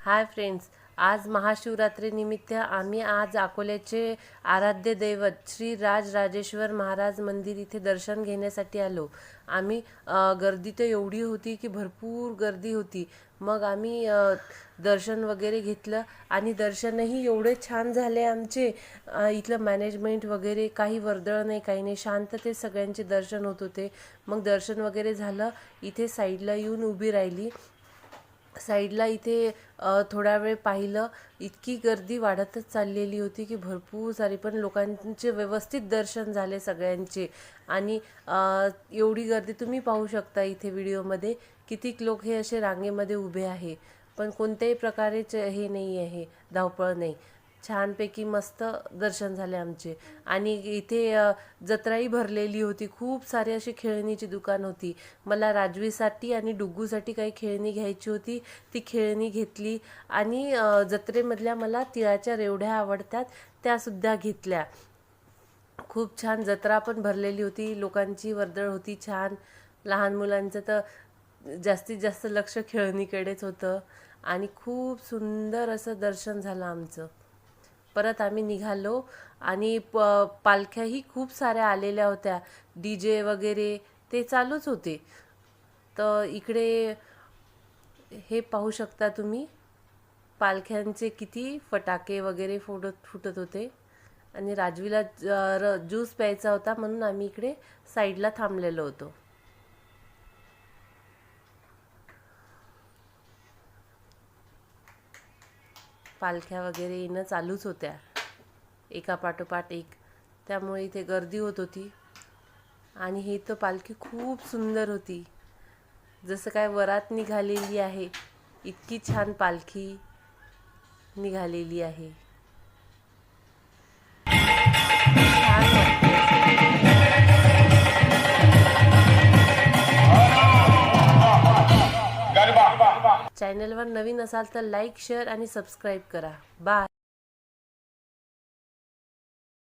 Hi friends, आज महाशिवरात्रीनिमित्त आम्ही आज अकोल्याचे आराध्य दैवत श्री राजराजेश्वर महाराज मंदिर इथे दर्शन घेण्यासाठी आलो। आम्ही गर्दी तर एवढी होती की भरपूर गर्दी होती। मग आम्ही दर्शन वगैरे घेतलं आणि दर्शनही एवढे छान झाले आमचे। इथलं मॅनेजमेंट वगैरे काही वर्दळ नाही, काही नाही, शांततेत सगळ्यांचे दर्शन होत होते। मग दर्शन वगैरे झालं, इथे साईडला येऊन उभी राहिली। साईडला इथे थोडा वेळ पाहिलं, इतकी गर्दी वाढतच चाललेली होती की भरपूर सारी, पण लोकांचे व्यवस्थित दर्शन झाले सगळ्यांचे। आणि एवढी गर्दी तुम्ही पाहू शकता इथे व्हिडिओमध्ये, कितीक लोक हे असे रांगेमध्ये उभे आहे, पण कोणत्याही प्रकारेच हे नाही आहे, धावपळ नाही। छानपैकी मस्त दर्शन झाले आमचे। आणि इथे जत्राही भरलेली होती, खूप सारी अशी खेळणीची दुकान होती। मला राजवीसाठी आणि डुग्गूसाठी काही खेळणी घ्यायची होती, ती खेळणी घेतली। आणि जत्रेमधल्या मला तिळाच्या रेवढ्या आवडतात, त्यासुद्धा घेतल्या। खूप छान जत्रा पण भरलेली होती, लोकांची वर्दळ होती छान। लहान मुलांचं तर जास्तीत जास्त लक्ष खेळणीकडेच होतं आणि खूप सुंदर असं दर्शन झालं आमचं। परत आम्ही निघालो आणि पालख्याही खूप साऱ्या आलेल्या होत्या, DJ वगैरे ते चालूच होते। तर इकडे हे पाहू शकता तुम्ही, पालख्यांचे किती फटाके वगैरे फुटत होते। आणि राजवीला ज्यूस प्यायचा होता म्हणून आम्ही इकडे साईडला थांबलेलो होतो। पालख्या वगैरे येणं चालूच होत्या, एका पाठोपाठ एक, त्यामुळे इथे गर्दी होत होती। आणि ही तर पालखी खूप सुंदर होती, जसं काय वरात निघालेली आहे, इतकी छान पालखी निघालेली आहे। चॅनलवर नवीन असाल तर लाईक, शेअर आणि सबस्क्राईब करा। बाय।